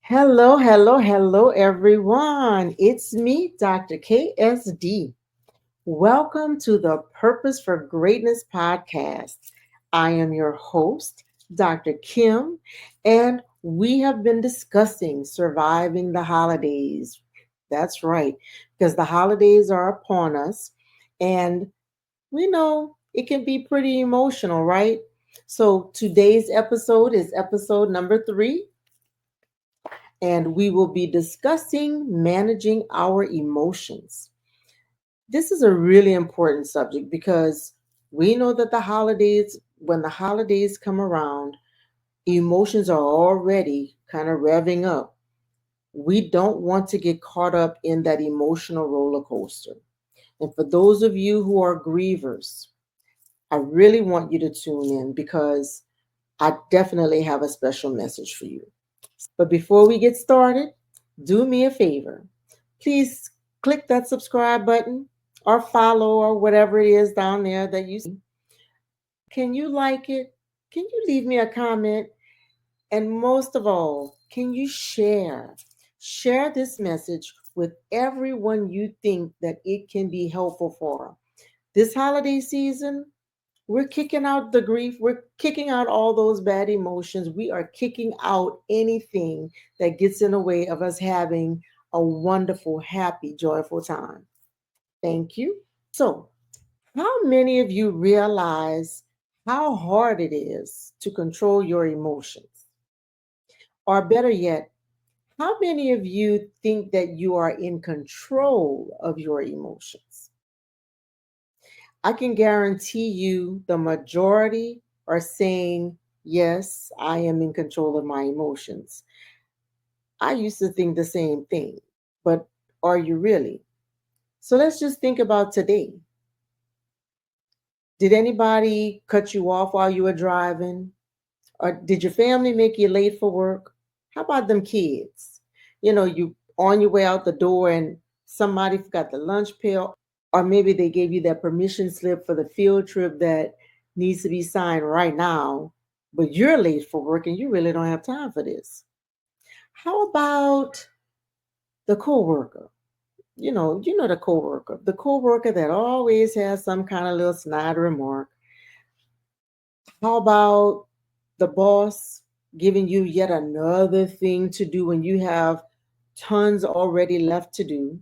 Hello, hello, hello, everyone. It's me, Dr. KSD. Welcome to the Purpose for Greatness podcast. I am your host, Dr. Kim, and we have been discussing surviving the holidays. That's right, because the holidays are upon us, and we know it can be pretty emotional, right? So today's episode is episode number 3, and we will be discussing managing our emotions. This is a really important subject because we know that when the holidays come around, emotions are already kind of revving up. We don't want to get caught up in that emotional roller coaster. And for those of you who are grievers, I really want you to tune in because I definitely have a special message for you. But before we get started, do me a favor. Please click that subscribe button or follow or whatever it is down there that you see. Can you like it? Can you leave me a comment? And most of all, can you share? Share this message with everyone you think that it can be helpful for. This holiday season, we're kicking out the grief. We're kicking out all those bad emotions. We are kicking out anything that gets in the way of us having a wonderful, happy, joyful time. Thank you. So, how many of you realize how hard it is to control your emotions? Or better yet, how many of you think that you are in control of your emotions? I can guarantee you the majority are saying, yes, I am in control of my emotions. I used to think the same thing, but are you really? So let's just think about today. Did anybody cut you off while you were driving? Or did your family make you late for work? How about them kids? You on your way out the door and somebody forgot the lunch pail, or maybe they gave you that permission slip for the field trip that needs to be signed right now, but you're late for work and you really don't have time for this. How about the coworker? You know the coworker that always has some kind of little snide remark. How about the boss giving you yet another thing to do when you have tons already left to do?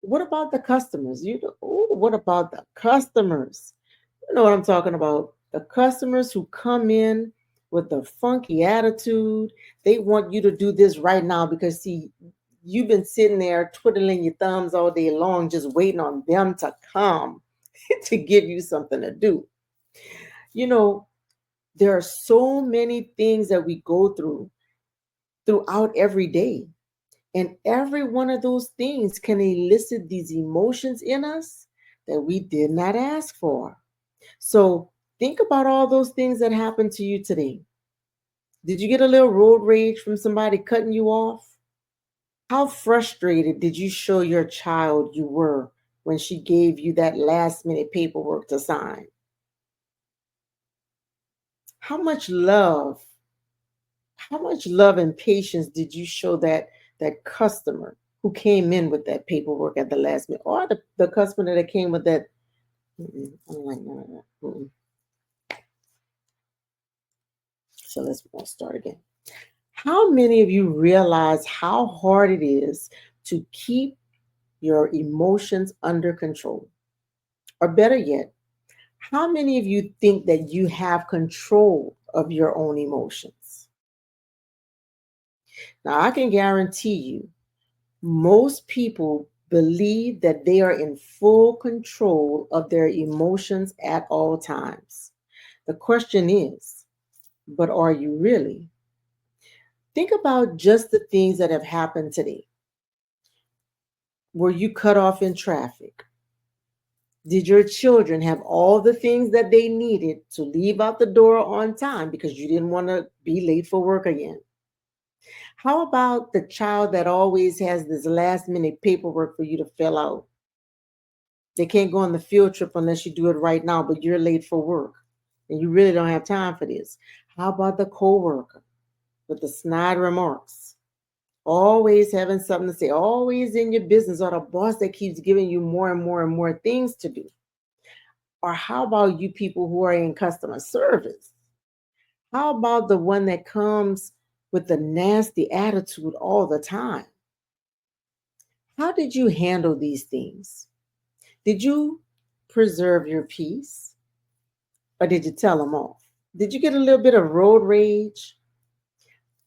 What about the customers? What about the customers? You know what I'm talking about. The customers who come in with the funky attitude. They want you to do this right now because, see, you've been sitting there twiddling your thumbs all day long, just waiting on them to come to give you something to do. You know, there are so many things that we go throughout every day. And every one of those things can elicit these emotions in us that we did not ask for. So think about all those things that happened to you today. Did you get a little road rage from somebody cutting you off? How frustrated did you show your child you were when she gave you that last minute paperwork to sign? How much love, how much love and patience did you show that customer who came in with that paperwork at the last minute, or the customer that came with that? I don't like none of that. So let's start again. How many of you realize how hard it is to keep your emotions under control? Or better yet, how many of you think that you have control of your own emotions? Now, I can guarantee you, most people believe that they are in full control of their emotions at all times. The question is, but are you really? Think about just the things that have happened today. Were you cut off in traffic? Did your children have all the things that they needed to leave out the door on time because you didn't want to be late for work again? How about the child that always has this last minute paperwork for you to fill out? They can't go on the field trip unless you do it right now, but you're late for work and you really don't have time for this. How about the coworker? with the snide remarks, always having something to say, always in your business, or the boss that keeps giving you more and more and more things to do? Or how about you people who are in customer service? How about the one that comes with the nasty attitude all the time? How did you handle these things? Did you preserve your peace, or did you tell them off? Did you get a little bit of road rage?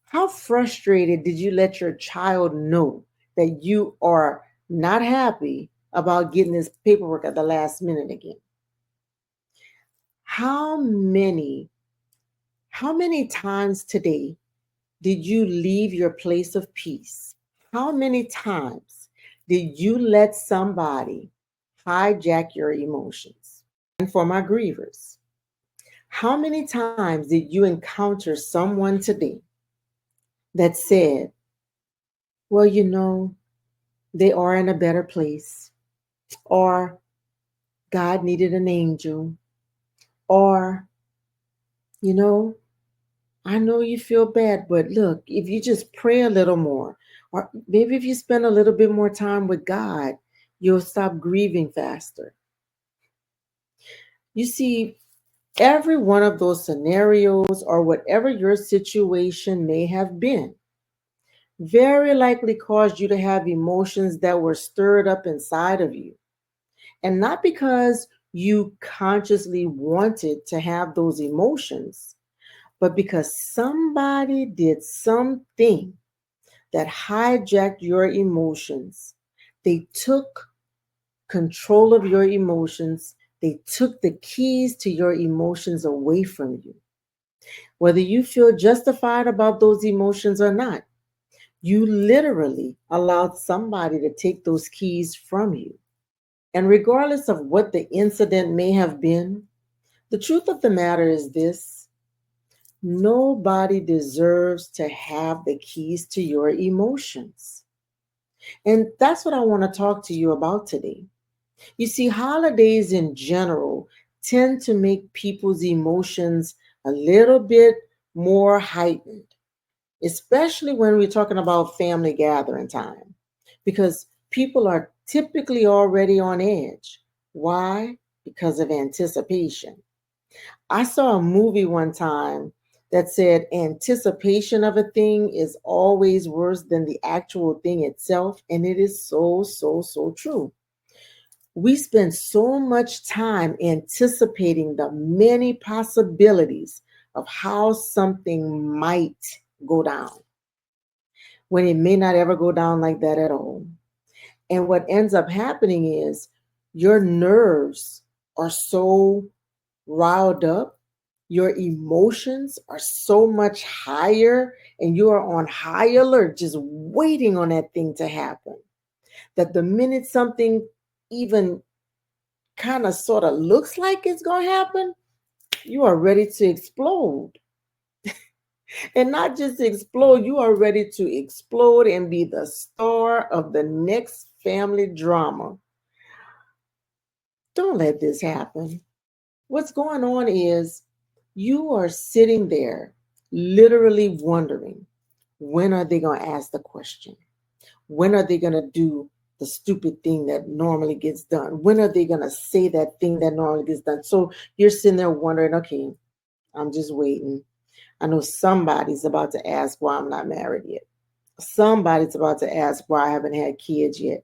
How frustrated did you let your child know that you are not happy about getting this paperwork at the last minute again? How many how many times today did you leave your place of peace? How many times did you let somebody hijack your emotions? And for my grievers, how many times did you encounter someone today that said, well, they are in a better place, or God needed an angel, or, you know, I know you feel bad, but look, if you just pray a little more, or maybe if you spend a little bit more time with God, you'll stop grieving faster. You see, every one of those scenarios, or whatever your situation may have been, very likely caused you to have emotions that were stirred up inside of you. And not because you consciously wanted to have those emotions, but because somebody did something that hijacked your emotions. They took control of your emotions. They took the keys to your emotions away from you. Whether you feel justified about those emotions or not, you literally allowed somebody to take those keys from you. And regardless of what the incident may have been, the truth of the matter is this: nobody deserves to have the keys to your emotions. And that's what I want to talk to you about today. You see, holidays in general tend to make people's emotions a little bit more heightened, especially when we're talking about family gathering time, because people are typically already on edge. Why? Because of anticipation. I saw a movie one time that said anticipation of a thing is always worse than the actual thing itself. And it is so, so, so true. We spend so much time anticipating the many possibilities of how something might go down, when it may not ever go down like that at all. And what ends up happening is your nerves are so riled up, your emotions are so much higher, and you are on high alert, just waiting on that thing to happen, that the minute something even kind of sort of looks like it's going to happen, you are ready to explode. And not just explode, you are ready to explode and be the star of the next family drama. Don't let this happen. What's going on is you are sitting there literally wondering, when are they going to ask the question? When are they going to do the stupid thing that normally gets done? When are they going to say that thing that normally gets done? So you're sitting there wondering, okay, I'm just waiting. I know somebody's about to ask why I'm not married yet. Somebody's about to ask why I haven't had kids yet.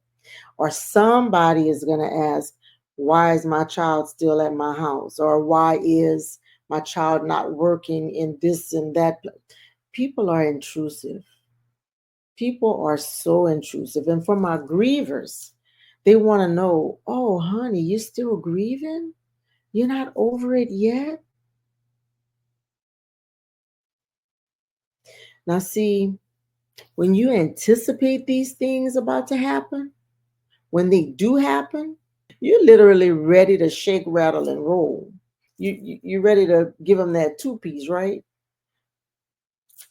Or somebody is going to ask, why is my child still at my house? Or why is my child not working in this and that? People are intrusive. People are so intrusive. And for my grievers, they want to know, oh, honey, you still grieving? You're not over it yet? Now, see, when you anticipate these things about to happen, when they do happen, you're literally ready to shake, rattle, and roll. You're ready to give them that two-piece, right?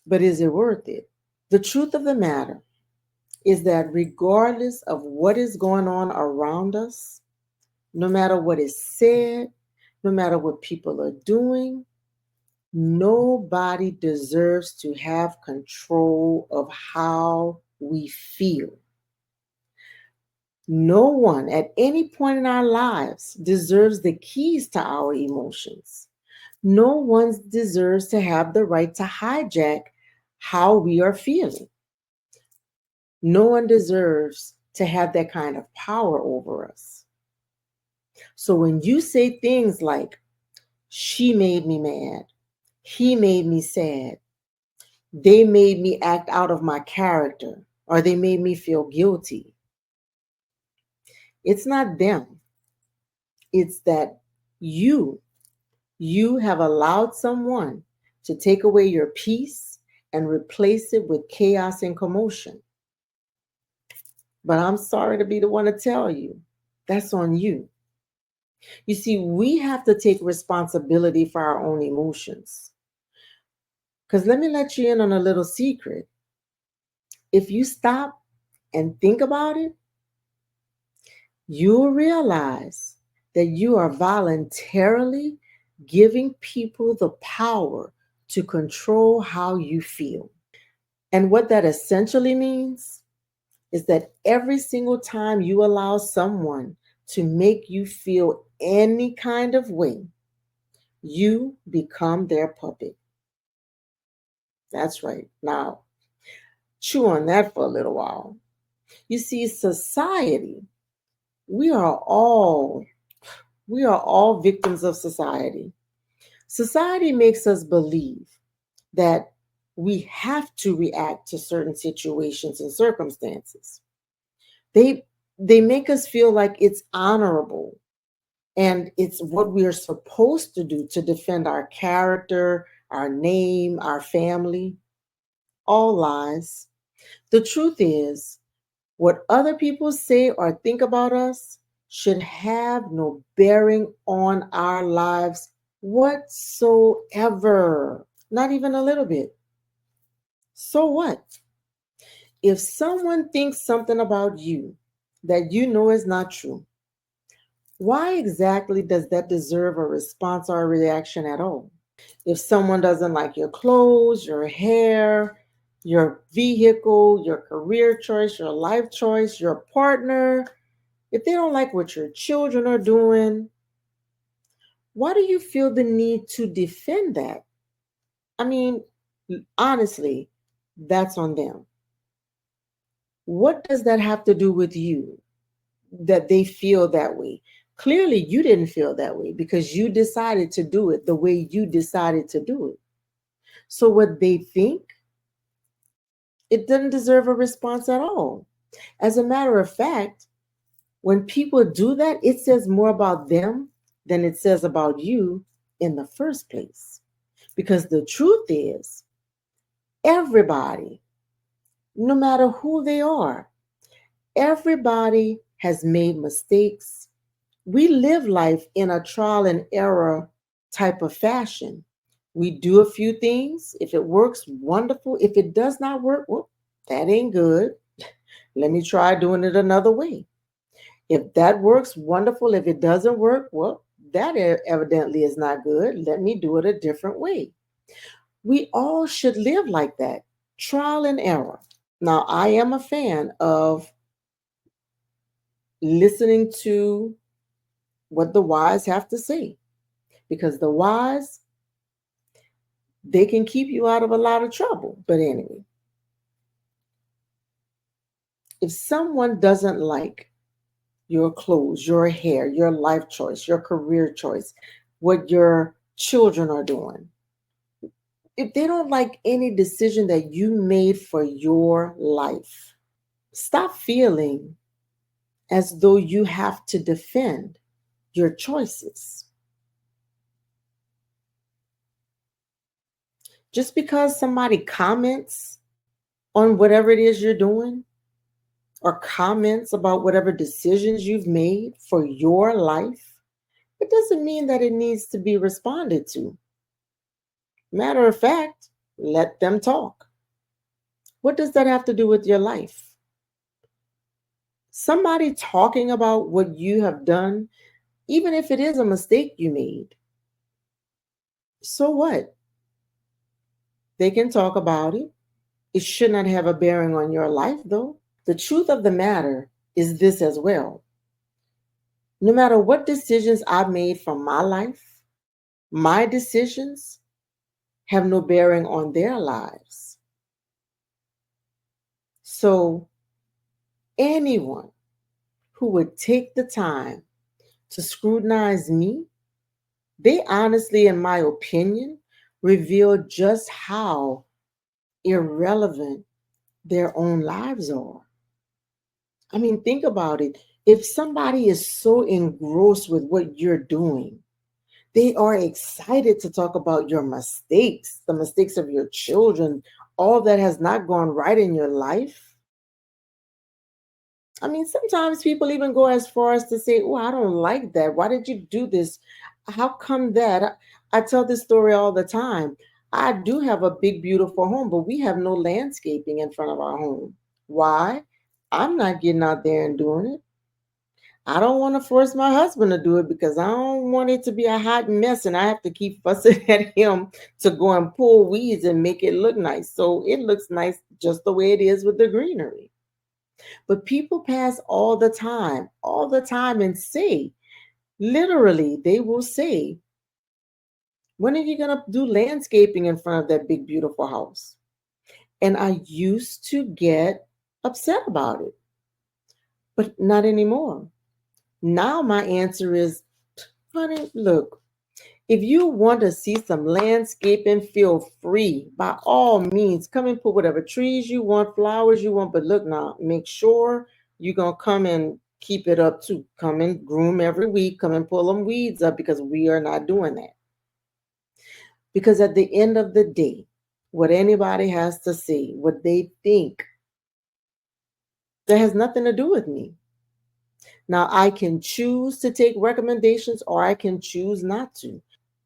But is it worth it? The truth of the matter is that regardless of what is going on around us, no matter what is said, no matter what people are doing, Nobody deserves to have control of how we feel. No one at any point in our lives deserves the keys to our emotions. No one deserves to have the right to hijack how we are feeling. No one deserves to have that kind of power over us. So when you say things like, she made me mad, he made me sad, they made me act out of my character, or they made me feel guilty, it's not them. It's that you have allowed someone to take away your peace and replace it with chaos and commotion. But I'm sorry to be the one to tell you, that's on you. You see, we have to take responsibility for our own emotions. Because let me let you in on a little secret. If you stop and think about it, you'll realize that you are voluntarily giving people the power to control how you feel. And what that essentially means is that every single time you allow someone to make you feel any kind of way, you become their puppet. That's right. Now, chew on that for a little while. You see, society, we are all we are all victims of society. Society makes us believe that we have to react to certain situations and circumstances. They they make us feel like it's honorable and it's what we are supposed to do to defend our character, our name, our family. All lies. The truth is, what other people say or think about us should have no bearing on our lives whatsoever. Not even a little bit. So what? If someone thinks something about you that you know is not true, why exactly does that deserve a response or a reaction at all? If someone doesn't like your clothes, your hair, your vehicle, your career choice, your life choice, your partner, if they don't like what your children are doing, why do you feel the need to defend that? I mean, honestly, that's on them. What does that have to do with you that they feel that way? Clearly, you didn't feel that way because you decided to do it the way you decided to do it. So, what they think, it doesn't deserve a response at all. As a matter of fact, when people do that, it says more about them than it says about you in the first place. Because the truth is, everybody, no matter who they are, everybody has made mistakes. We live life in a trial and error type of fashion. We do a few things. If it works, wonderful. If it does not work, well, that ain't good. Let me try doing it another way. If that works, wonderful. If it doesn't work, well, that evidently is not good. Let me do it a different way. We all should live like that, trial and error. Now, I am a fan of listening to what the wise have to say because the wise, they can keep you out of a lot of trouble. But anyway, if someone doesn't like your clothes, your hair, your life choice, your career choice, what your children are doing, if they don't like any decision that you made for your life, stop feeling as though you have to defend your choices. Just because somebody comments on whatever it is you're doing or comments about whatever decisions you've made for your life, it doesn't mean that it needs to be responded to. Matter of fact, let them talk. What does that have to do with your life? Somebody talking about what you have done, even if it is a mistake you made, so what? They can talk about it. It should not have a bearing on your life, though. The truth of the matter is this as well. No matter what decisions I've made from my life, my decisions have no bearing on their lives. So, anyone who would take the time to scrutinize me, they honestly, in my opinion, reveal just how irrelevant their own lives are. I mean, think about it. If somebody is so engrossed with what you're doing, they are excited to talk about your mistakes, the mistakes of your children, all that has not gone right in your life. I mean, sometimes people even go as far as to say, "Oh, I don't like that. Why did you do this? How come that?" I tell this story all the time. I do have a big, beautiful home, but we have no landscaping in front of our home. Why? I'm not getting out there and doing it. I don't want to force my husband to do it because I don't want it to be a hot mess and I have to keep fussing at him to go and pull weeds and make it look nice. So it looks nice just the way it is with the greenery. But people pass all the time, and say, literally, they will say, "When are you going to do landscaping in front of that big, beautiful house?" And I used to get upset about it, but not anymore. Now my answer is, honey, look, if you want to see some landscaping, feel free. By all means, come and put whatever trees you want, flowers you want. But look now, make sure you're going to come and keep it up too. Come and groom every week. Come and pull them weeds up because we are not doing that. Because at the end of the day, what anybody has to say, what they think, that has nothing to do with me. Now, I can choose to take recommendations or I can choose not to.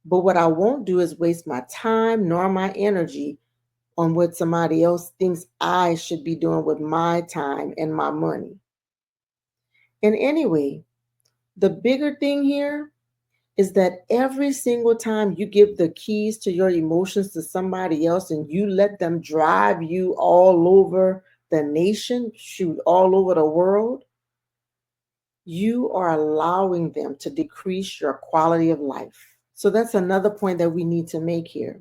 But what I won't do is waste my time nor my energy on what somebody else thinks I should be doing with my time and my money. And anyway, the bigger thing here is that every single time you give the keys to your emotions to somebody else and you let them drive you all over the nation, shoot, all over the world, you are allowing them to decrease your quality of life. So that's another point that we need to make here.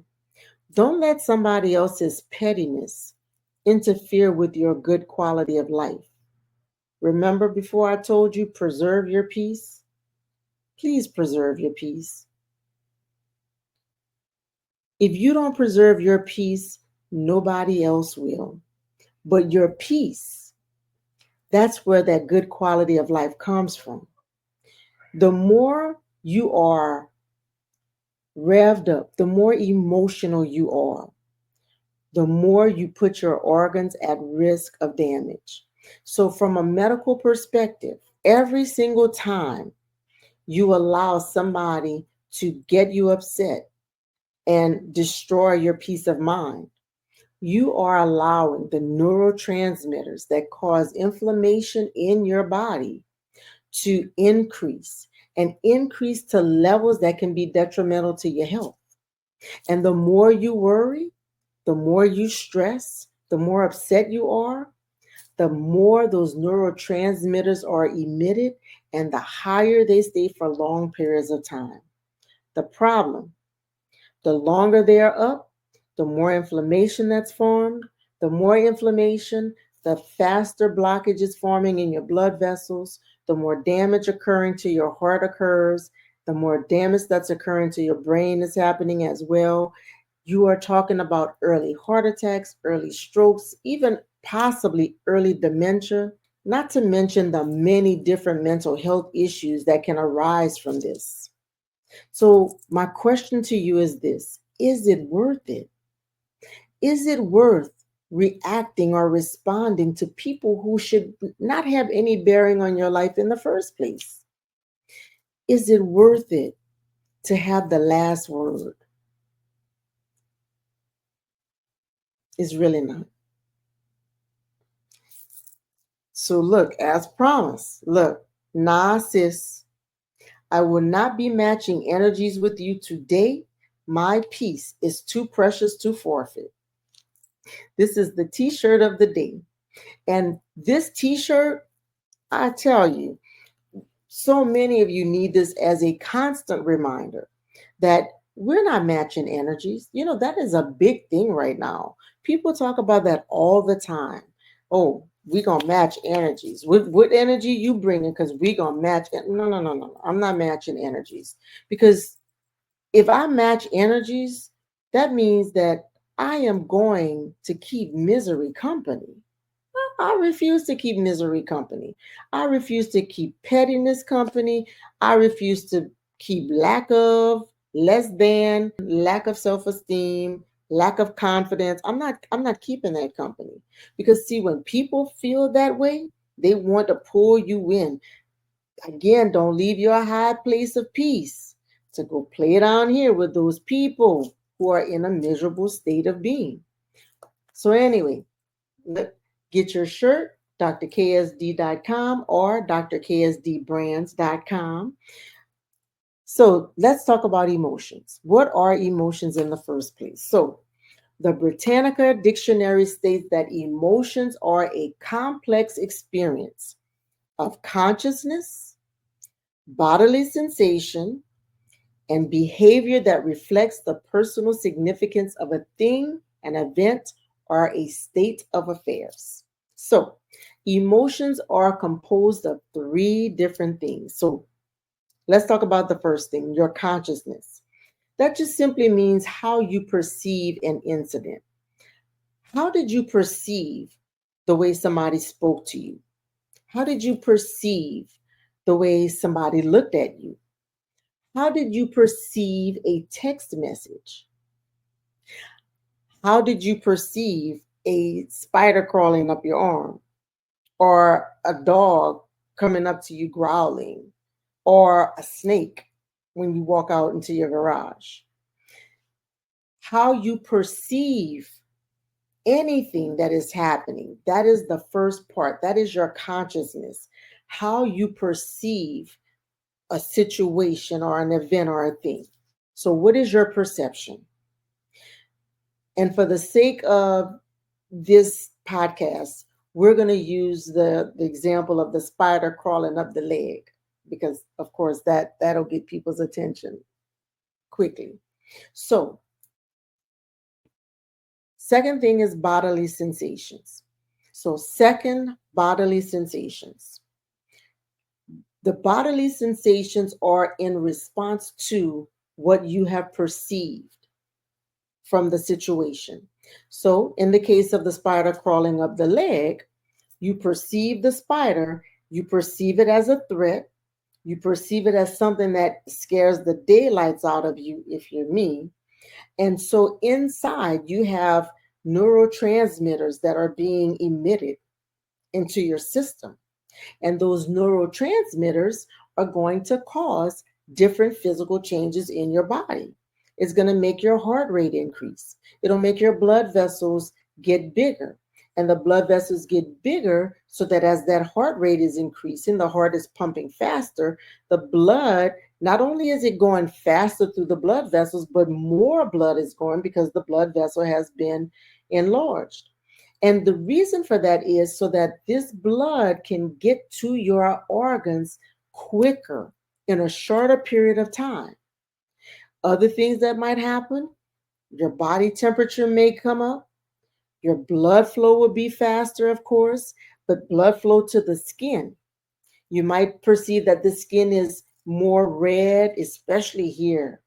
Don't let somebody else's pettiness interfere with your good quality of life. Remember before I told you preserve your peace? Please preserve your peace. If you don't preserve your peace, nobody else will. But your peace, that's where that good quality of life comes from. The more you are revved up, the more emotional you are, the more you put your organs at risk of damage. So, from a medical perspective, every single time you allow somebody to get you upset and destroy your peace of mind, you are allowing the neurotransmitters that cause inflammation in your body to increase and increase to levels that can be detrimental to your health. And the more you worry, the more you stress, the more upset you are, the more those neurotransmitters are emitted and the higher they stay for long periods of time. The problem, the longer they are up, the more inflammation that's formed. The more inflammation, the faster blockage is forming in your blood vessels, the more damage occurring to your heart occurs, the more damage that's occurring to your brain is happening as well. You are talking about early heart attacks, early strokes, even possibly early dementia, not to mention the many different mental health issues that can arise from this. So, my question to you is this: is it worth it? Is it worth reacting or responding to people who should not have any bearing on your life in the first place? Is it worth it to have the last word? It's really not. So, look, as promised, look, nah, sis, I will not be matching energies with you today. My peace is too precious to forfeit. This is the t-shirt of the day. And this t-shirt, I tell you, so many of you need this as a constant reminder that we're not matching energies. That is a big thing right now. People talk about that all the time. Oh, we gonna match energies. What energy you bringing? Because we gonna match. No, no, no, no. I'm not matching energies. Because if I match energies, that means that I am going to keep misery company. I refuse to keep misery company. I refuse to keep pettiness company. I refuse to keep lack of, less than, lack of self-esteem, lack of confidence. I'm not keeping that company. Because see, when people feel that way, they want to pull you in. Again, don't leave your high place of peace to go play down here with those people who are in a miserable state of being. So anyway, get your shirt, drksd.com or drksdbrands.com. So let's talk about emotions. What are emotions in the first place? So the Britannica Dictionary states that emotions are a complex experience of consciousness, bodily sensation, and behavior that reflects the personal significance of a thing, an event, or a state of affairs. So, emotions are composed of three different things. So, let's talk about the first thing, your consciousness. That just simply means how you perceive an incident. How did you perceive the way somebody spoke to you? How did you perceive the way somebody looked at you? How did you perceive a text message? How did you perceive a spider crawling up your arm, or a dog coming up to you growling, or a snake when you walk out into your garage? How you perceive anything that is happening, that is the first part. That is your consciousness. How you perceive a situation or an event or a thing. So, what is your perception? And for the sake of this podcast, we're going to use the example of the spider crawling up the leg because, of course, that'll get people's attention quickly. So, second thing is bodily sensations. So, second, bodily sensations. The bodily sensations are in response to what you have perceived from the situation. So, in the case of the spider crawling up the leg, you perceive the spider, you perceive it as a threat, you perceive it as something that scares the daylights out of you if you're me. And so, inside, you have neurotransmitters that are being emitted into your system. And those neurotransmitters are going to cause different physical changes in your body. It's going to make your heart rate increase. It'll make your blood vessels get bigger. And the blood vessels get bigger so that as that heart rate is increasing, the heart is pumping faster. The blood, not only is it going faster through the blood vessels, but more blood is going because the blood vessel has been enlarged. And the reason for that is so that this blood can get to your organs quicker in a shorter period of time. Other things that might happen, your body temperature may come up, your blood flow will be faster, of course, but blood flow to the skin. You might perceive that the skin is more red, especially here.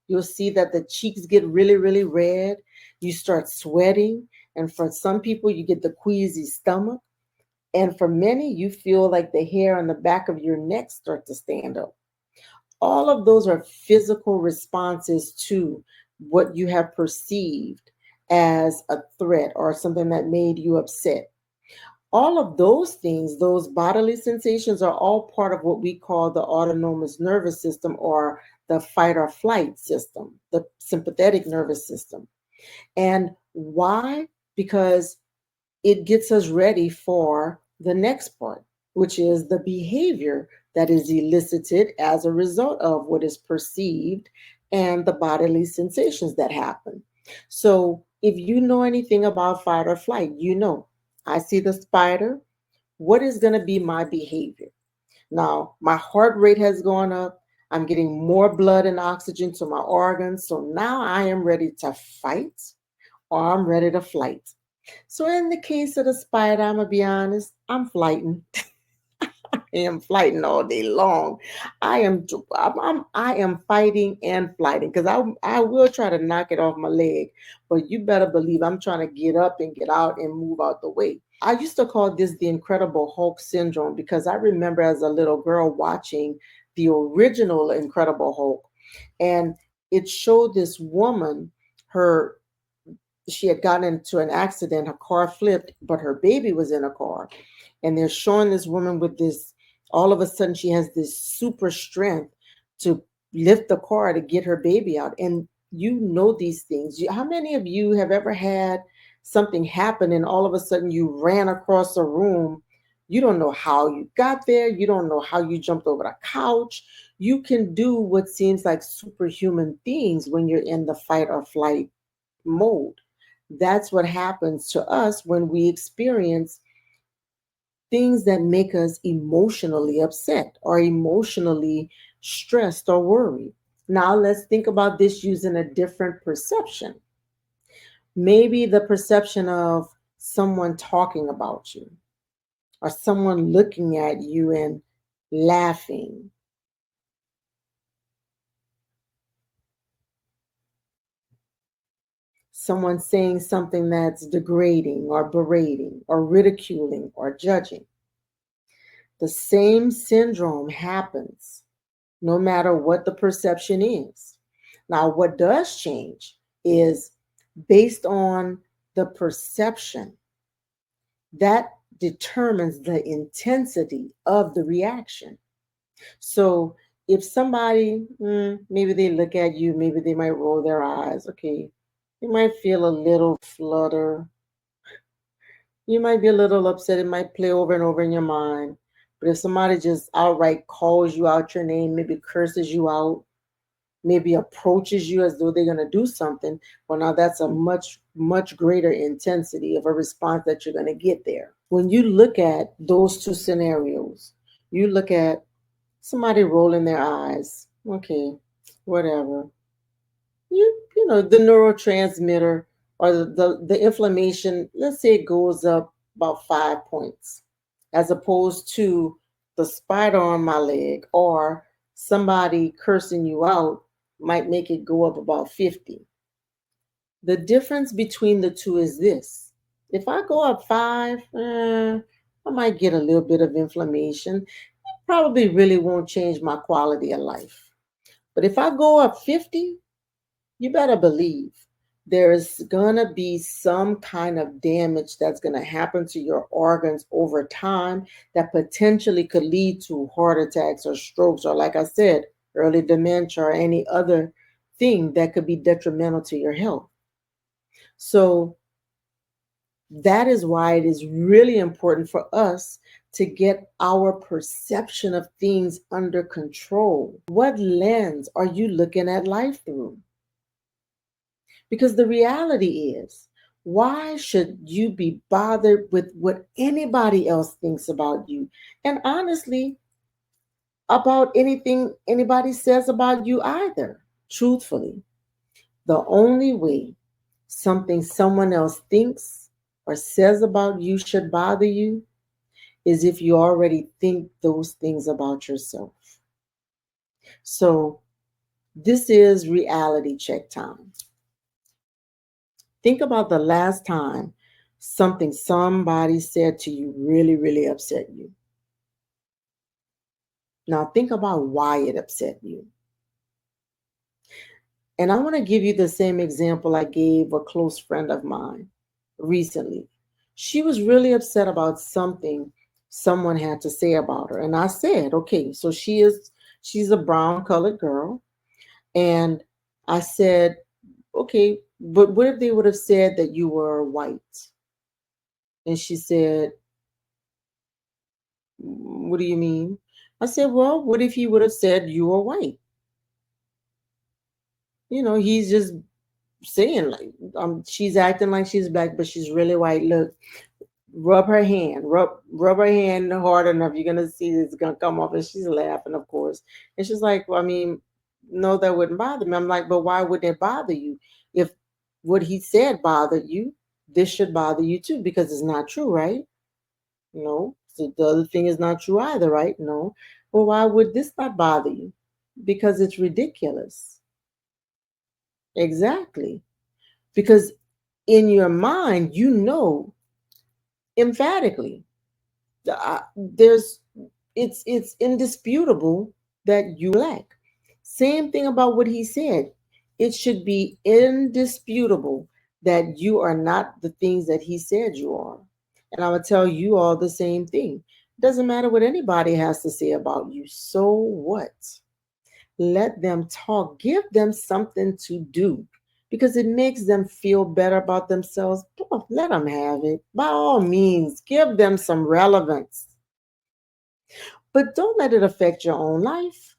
You'll see that the cheeks get really, really red. You start sweating. And for some people, you get the queasy stomach. And for many, you feel like the hair on the back of your neck start to stand up. All of those are physical responses to what you have perceived as a threat or something that made you upset. All of those things, those bodily sensations, are all part of what we call the autonomous nervous system or the fight or flight system, the sympathetic nervous system. And why? Because it gets us ready for the next part, which is the behavior that is elicited as a result of what is perceived and the bodily sensations that happen. So If you know anything about fight or flight, you know I see the spider. What is going to be my behavior? Now, my heart rate has gone up. I'm getting more blood and oxygen to my organs. So now I am ready to fight or I'm ready to flight. So in the case of the spider, I'm going to be honest, I'm flighting. I am flighting all day long. I am fighting and flighting because I will try to knock it off my leg, but you better believe I'm trying to get up and get out and move out the way. I used to call this the Incredible Hulk syndrome because I remember as a little girl watching the original Incredible Hulk, and it showed this woman, her she had gotten into an accident, her car flipped, but her baby was in a car. And they're showing this woman with this, all of a sudden she has this super strength to lift the car to get her baby out. And you know these things. How many of you have ever had something happen and all of a sudden you ran across a room? You don't know how you got there. You don't know how you jumped over the couch. You can do what seems like superhuman things when you're in the fight or flight mode. That's what happens to us when we experience things that make us emotionally upset or emotionally stressed or worried. Now, let's think about this using a different perception. Maybe the perception of someone talking about you or someone looking at you and laughing. Someone saying something that's degrading or berating or ridiculing or judging. The same syndrome happens no matter what the perception is. Now, what does change is based on the perception that determines the intensity of the reaction. So, if somebody, maybe they look at you, maybe they might roll their eyes, okay, you might feel a little flutter, you might be a little upset, it might play over and over in your mind. But if somebody just outright calls you out your name, maybe curses you out, maybe approaches you as though they're going to do something, well, now that's a much, much greater intensity of a response that you're going to get there. When you look at those two scenarios, you look at somebody rolling their eyes, okay, whatever. You know, the neurotransmitter or the inflammation, let's say it goes up about 5 points, as opposed to the spider on my leg or somebody cursing you out might make it go up about 50. The difference between the two is this. If I go up 5, I might get a little bit of inflammation. It probably really won't change my quality of life. But if I go up 50, you better believe there's gonna be some kind of damage that's gonna happen to your organs over time that potentially could lead to heart attacks or strokes, or like I said, early dementia or any other thing that could be detrimental to your health. So that is why it is really important for us to get our perception of things under control. What lens are you looking at life through? Because the reality is, why should you be bothered with what anybody else thinks about you? And honestly, about anything anybody says about you either. Truthfully, the only way something someone else thinks or says about you should bother you is if you already think those things about yourself. So, this is reality check time. Think about the last time something somebody said to you really, really upset you. Now think about why it upset you. And I want to give you the same example I gave a close friend of mine recently. She was really upset about something someone had to say about her. And I said, okay, so she's a brown colored girl. And I said, okay, but what if they would have said that you were white? And she said, what do you mean? I said, well, what if he would have said you are white? You know, he's just saying like she's acting like she's black, but she's really white. Look, rub her hand hard enough. You're gonna see it's gonna come off. And she's laughing, of course. And she's like, well, I mean, no, that wouldn't bother me. I'm like, but why would it bother you? If what he said bothered you, this should bother you too, because it's not true, right? No. So the other thing is not true either, right? No. Well, why would this not bother you? Because it's ridiculous. Exactly. Because in your mind, you know emphatically there's it's indisputable that you lack. Same thing about what he said. It should be indisputable that you are not the things that he said you are. And I would tell you all the same thing. Doesn't matter what anybody has to say about you. So what? Let them talk. Give them something to do because it makes them feel better about themselves. Oh, let them have it. By all means, give them some relevance. But don't let it affect your own life.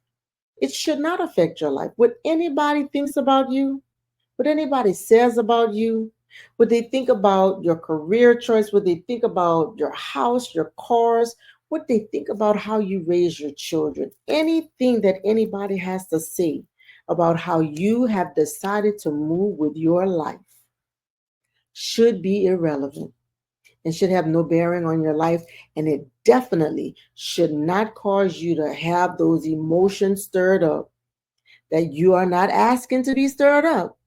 It should not affect your life. What anybody thinks about you, what anybody says about you, what they think about your career choice, what they think about your house, your cars, what they think about how you raise your children, anything that anybody has to say about how you have decided to move with your life should be irrelevant and should have no bearing on your life. And it definitely should not cause you to have those emotions stirred up that you are not asking to be stirred up,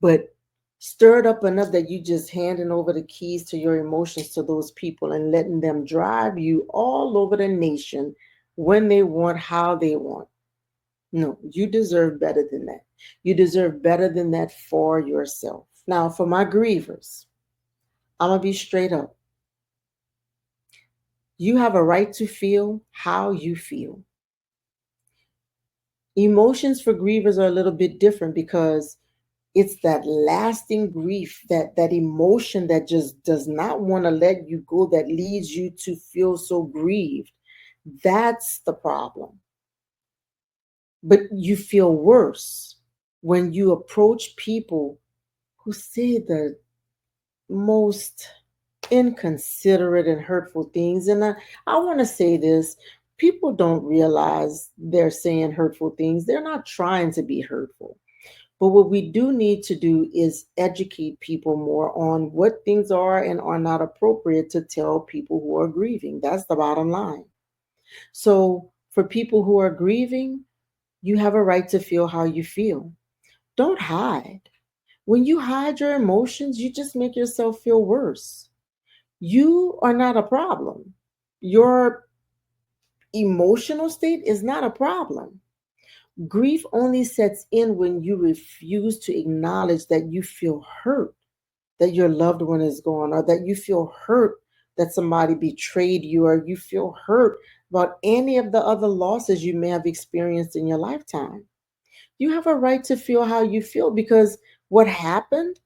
but stirred up enough that you just handing over the keys to your emotions to those people and letting them drive you all over the nation when they want, how they want. No, you deserve better than that. You deserve better than that for yourself. Now, for my grievers, I'm going to be straight up. You have a right to feel how you feel. Emotions for grievers are a little bit different because it's that lasting grief, that emotion that just does not want to let you go, that leads you to feel so grieved. That's the problem. But you feel worse when you approach people who say the most inconsiderate and hurtful things. And I want to say this: people don't realize they're saying hurtful things. They're not trying to be hurtful. But what we do need to do is educate people more on what things are and are not appropriate to tell people who are grieving. That's the bottom line. So, for people who are grieving, you have a right to feel how you feel. Don't hide. When you hide your emotions, you just make yourself feel worse. You are not a problem. Your emotional state is not a problem. Grief only sets in when you refuse to acknowledge that you feel hurt that your loved one is gone, or that you feel hurt that somebody betrayed you, or you feel hurt about any of the other losses you may have experienced in your lifetime. You have a right to feel how you feel because what happened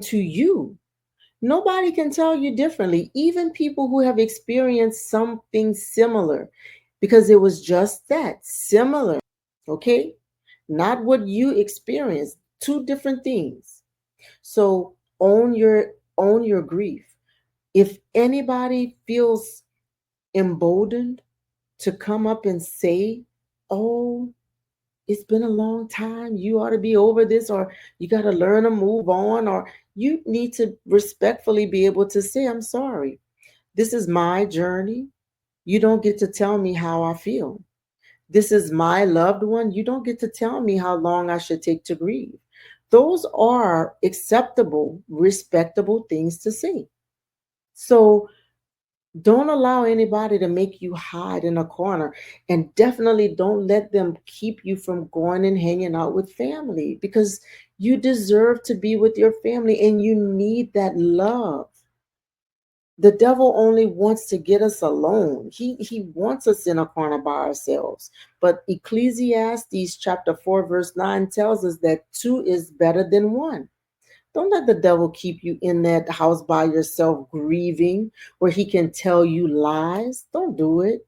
to you. Nobody can tell you differently, even people who have experienced something similar, because it was just that similar, okay? Not what you experienced, two different things. So own your grief. If anybody feels emboldened to come up and say, "Oh, it's been a long time. You ought to be over this, or you got to learn to move on," or you need to respectfully be able to say, "I'm sorry. This is my journey. You don't get to tell me how I feel. This is my loved one. You don't get to tell me how long I should take to grieve." Those are acceptable, respectable things to say. So don't allow anybody to make you hide in a corner. And definitely don't let them keep you from going and hanging out with family, because you deserve to be with your family and you need that love. The devil only wants to get us alone. He wants us in a corner by ourselves. But Ecclesiastes chapter 4, verse 9 tells us that two is better than one. Don't let the devil keep you in that house by yourself grieving where he can tell you lies. Don't do it.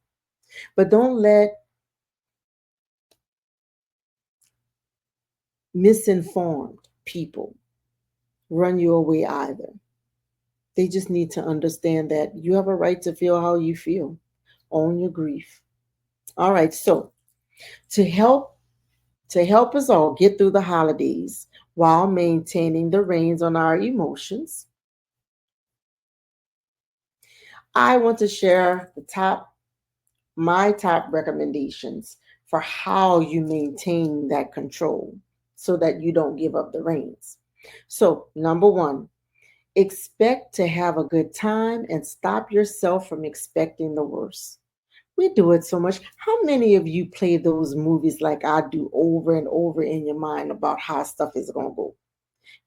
But don't let misinformed people run you away either. They just need to understand that you have a right to feel how you feel. Own your grief. All right, so to help to help us all get through the holidays while maintaining the reins on our emotions, I want to share my top recommendations for how you maintain that control so that you don't give up the reins. So, number one, expect to have a good time and stop yourself from expecting the worst. We do it so much. How many of you play those movies like I do over and over in your mind about how stuff is going to go?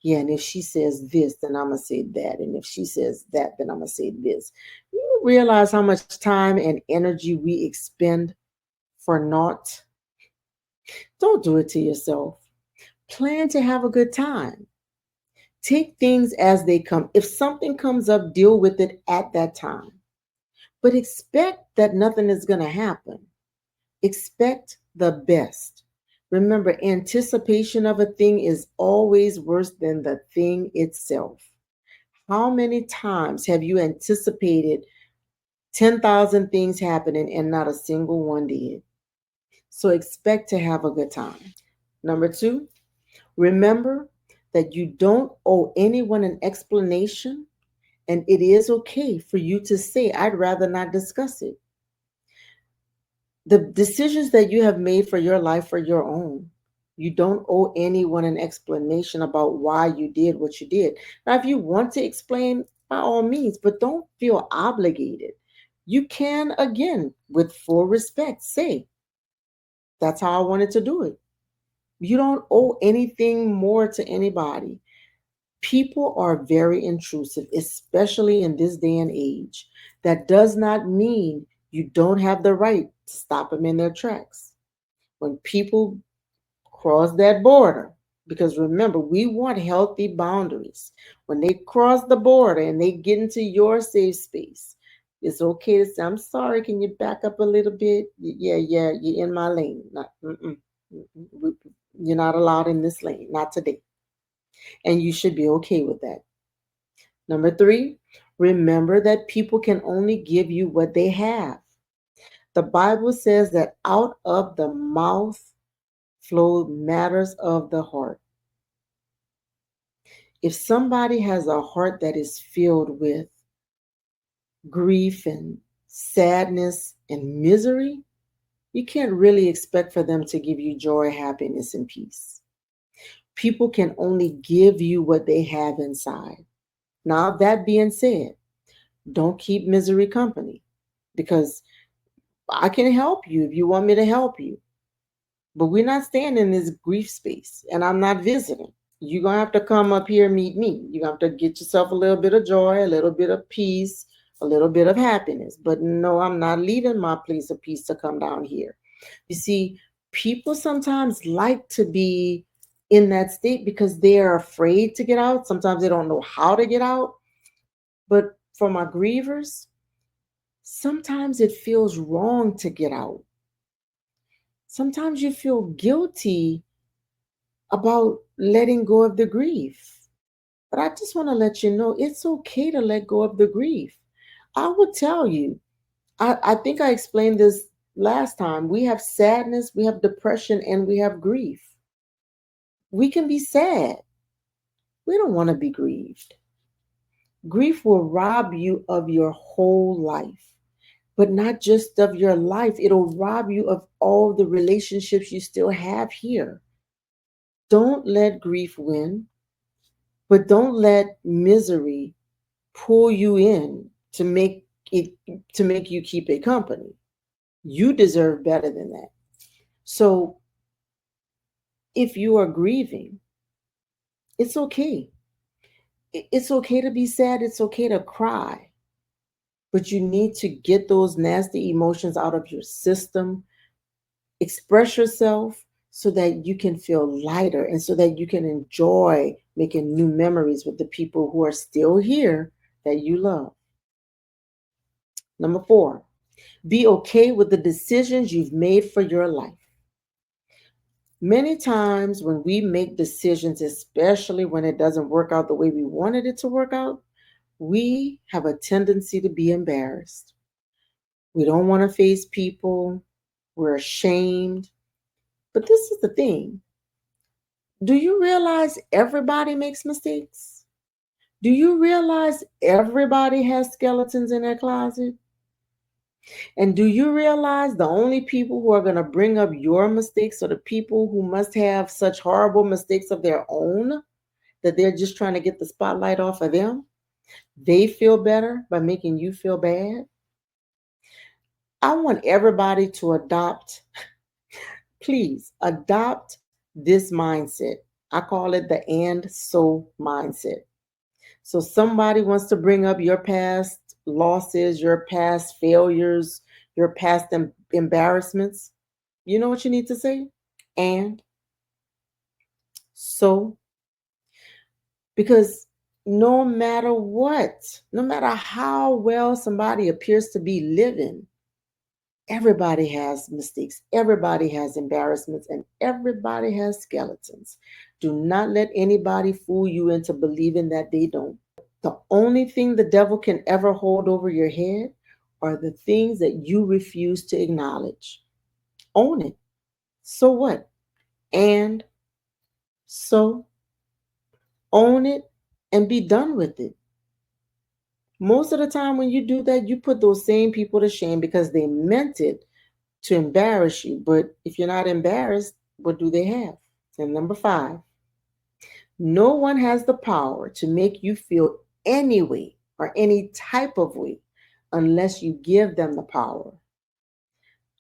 Yeah, and if she says this, then I'm going to say that. And if she says that, then I'm going to say this. You realize how much time and energy we expend for naught? Don't do it to yourself. Plan to have a good time. Take things as they come. If something comes up, deal with it at that time. But expect that nothing is going to happen. Expect the best. Remember, anticipation of a thing is always worse than the thing itself. How many times have you anticipated 10,000 things happening and not a single one did? So expect to have a good time. Number two, remember that you don't owe anyone an explanation, and it is okay for you to say, I'd rather not discuss it. The decisions that you have made for your life are your own. You don't owe anyone an explanation about why you did what you did. Now, if you want to explain, by all means, but don't feel obligated. You can, again, with full respect, say, that's how I wanted to do it. You don't owe anything more to anybody. People are very intrusive, especially in this day and age. That does not mean you don't have the right to stop them in their tracks. When people cross that border, because remember, we want healthy boundaries. When they cross the border and they get into your safe space, it's okay to say, I'm sorry, can you back up a little bit? Yeah, you're in my lane. You're not allowed in this lane, not today. And you should be okay with that. Number three, remember that people can only give you what they have. The Bible says that out of the mouth flow matters of the heart. If somebody has a heart that is filled with grief and sadness and misery, you can't really expect for them to give you joy, happiness, and peace. People can only give you what they have inside. Now, that being said, don't keep misery company, because I can help you if you want me to help you. But we're not staying in this grief space, and I'm not visiting. You're going to have to come up here and meet me. You're going to have to get yourself a little bit of joy, a little bit of peace, a little bit of happiness. But no, I'm not leaving my place of peace to come down here. You see, people sometimes like to be in that state because they are afraid to get out. Sometimes they don't know how to get out. But for my grievers, sometimes it feels wrong to get out. Sometimes you feel guilty about letting go of the grief. But I just want to let you know it's okay to let go of the grief. I will tell you, I think I explained this last time. We have sadness, we have depression, and we have grief. We can be sad. We don't want to be grieved. Grief will rob you of your whole life, but not just of your life. It'll rob you of all the relationships you still have here. Don't let grief win, but don't let misery pull you in it to make you keep it company. You deserve better than that. So if you are grieving, it's okay. It's okay to be sad. It's okay to cry. But you need to get those nasty emotions out of your system. Express yourself so that you can feel lighter and so that you can enjoy making new memories with the people who are still here that you love. Number four, be okay with the decisions you've made for your life. Many times when we make decisions, especially when it doesn't work out the way we wanted it to work out, we have a tendency to be embarrassed. We don't want to face people. We're ashamed. But this is the thing. Do you realize everybody makes mistakes? Do you realize everybody has skeletons in their closet? And do you realize the only people who are going to bring up your mistakes are the people who must have such horrible mistakes of their own that they're just trying to get the spotlight off of them? They feel better by making you feel bad. I want everybody to please adopt this mindset. I call it the and so mindset. So somebody wants to bring up your past losses, your past failures, your past embarrassments. You know what you need to say? And so, because no matter what, no matter how well somebody appears to be living, everybody has mistakes, everybody has embarrassments, and everybody has skeletons. Do not let anybody fool you into believing that they don't. The only thing the devil can ever hold over your head are the things that you refuse to acknowledge. Own it. So what? And so own it and be done with it. Most of the time, when you do that, you put those same people to shame because they meant it to embarrass you. But if you're not embarrassed, what do they have? And number 5, no one has the power to make you feel any way or any type of way unless you give them the power.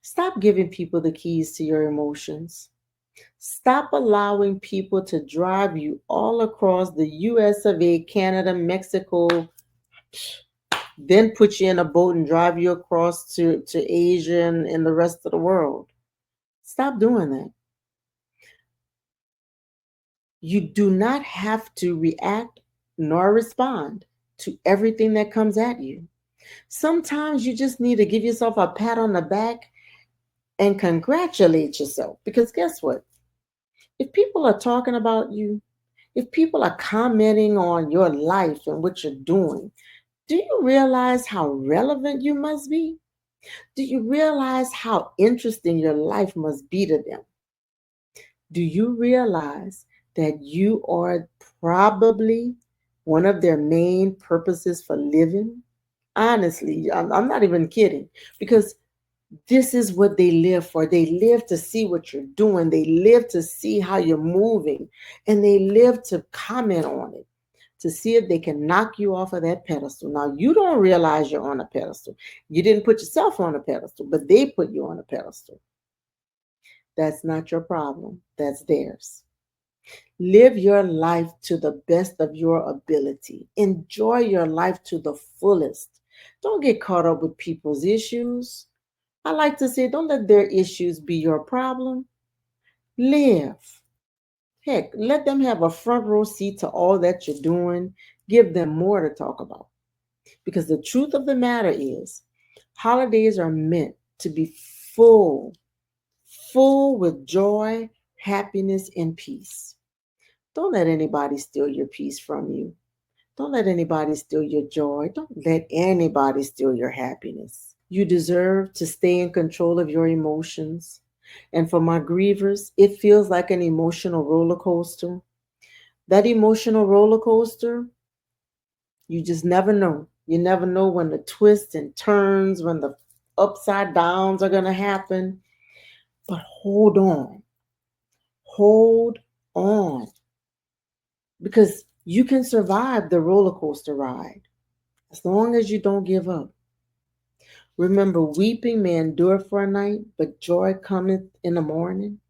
Stop giving people the keys to your emotions. Stop allowing people to drive you all across the US of A, Canada, Mexico, then put you in a boat and drive you across to Asia and the rest of the world. Stop doing that. You do not have to react nor respond to everything that comes at you. Sometimes you just need to give yourself a pat on the back and congratulate yourself. Because guess what? If people are talking about you, if people are commenting on your life and what you're doing, do you realize how relevant you must be? Do you realize how interesting your life must be to them? Do you realize that you are probably one of their main purposes for living? Honestly, I'm not even kidding, because this is what they live for. They live to see what you're doing. They live to see how you're moving. And they live to comment on it, to see if they can knock you off of that pedestal. Now, you don't realize you're on a pedestal. You didn't put yourself on a pedestal, but they put you on a pedestal. That's not your problem. That's theirs. Live your life to the best of your ability. Enjoy your life to the fullest. Don't get caught up with people's issues. I like to say, don't let their issues be your problem. Live. Heck, let them have a front row seat to all that you're doing. Give them more to talk about. Because the truth of the matter is, holidays are meant to be full with joy, happiness, and peace. Don't let anybody steal your peace from you. Don't let anybody steal your joy. Don't let anybody steal your happiness. You deserve to stay in control of your emotions. And for my grievers, it feels like an emotional roller coaster. That emotional roller coaster, you just never know. You never know when the twists and turns, when the upside downs are going to happen. But hold on. Hold on. Because you can survive the roller coaster ride as long as you don't give up. Remember, weeping may endure for a night, but joy cometh in the morning.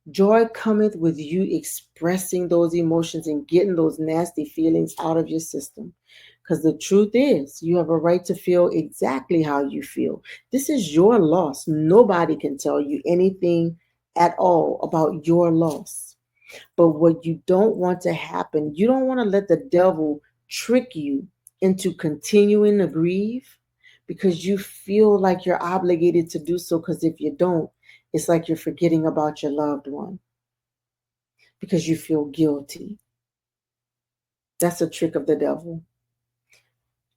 Joy cometh with you expressing those emotions and getting those nasty feelings out of your system. Because the truth is, you have a right to feel exactly how you feel. This is your loss. Nobody can tell you anything at all about your loss. But what you don't want to happen, you don't want to let the devil trick you into continuing to grieve because you feel like you're obligated to do so, because if you don't, It's like you're forgetting about your loved one because you feel guilty. That's a trick of the devil.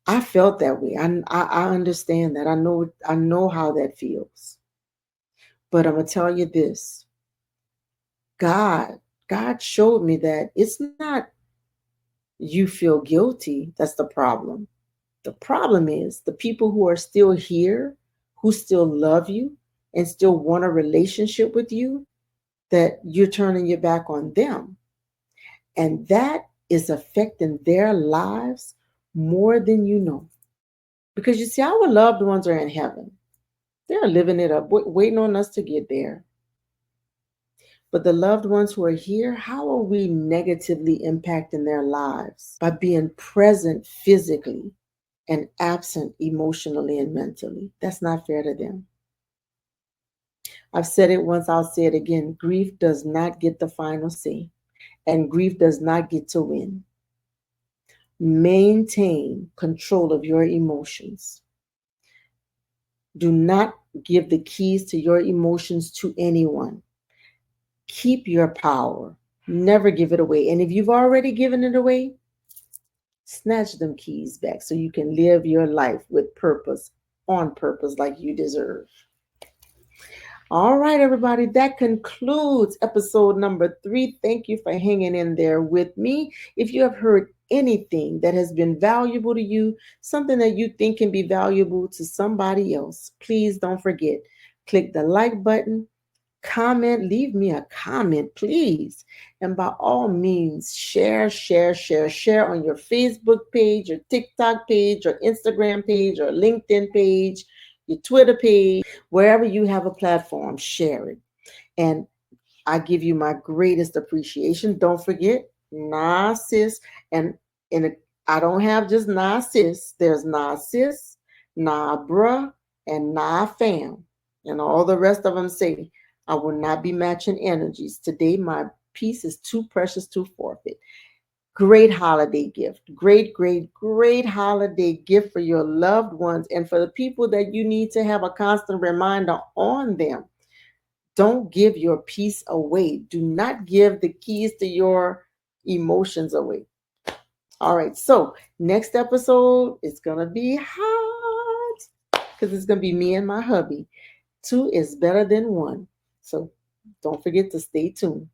I felt that way. I understand that. I know how that feels. But I'm gonna tell you this. God, God showed me that it's not you feel guilty that's the problem. The problem is the people who are still here, who still love you and still want a relationship with you, that you're turning your back on them. And that is affecting their lives more than you know. Because you see, our loved ones are in heaven. They're living it up, waiting on us to get there. But the loved ones who are here, how are we negatively impacting their lives? By being present physically and absent emotionally and mentally. That's not fair to them. I've said it once, I'll say it again. Grief does not get the final say, and grief does not get to win. Maintain control of your emotions. Do not give the keys to your emotions to anyone. Keep your power. Never give it away. And if you've already given it away, snatch them keys back so you can live your life with purpose, on purpose, like you deserve. All right, everybody, that concludes episode number 3. Thank you for hanging in there with me. If you have heard anything that has been valuable to you, something that you think can be valuable to somebody else, please don't forget, click the like button, comment, leave me a comment, please. And by all means, share on your Facebook page, your TikTok page, your Instagram page, or LinkedIn page, your Twitter page, wherever you have a platform, share it. And I give you my greatest appreciation. Don't forget, nah sis. And I don't have just nah sis. There's nah sis, nah bruh, and nah fam. And all the rest of them say, I will not be matching energies. Today, my piece is too precious to forfeit. Great holiday gift. Great holiday gift for your loved ones and for the people that you need to have a constant reminder on them. Don't give your peace away. Do not give the keys to your emotions away. All right. So next episode is going to be hot because it's going to be me and my hubby. 2 is better than 1. So don't forget to stay tuned.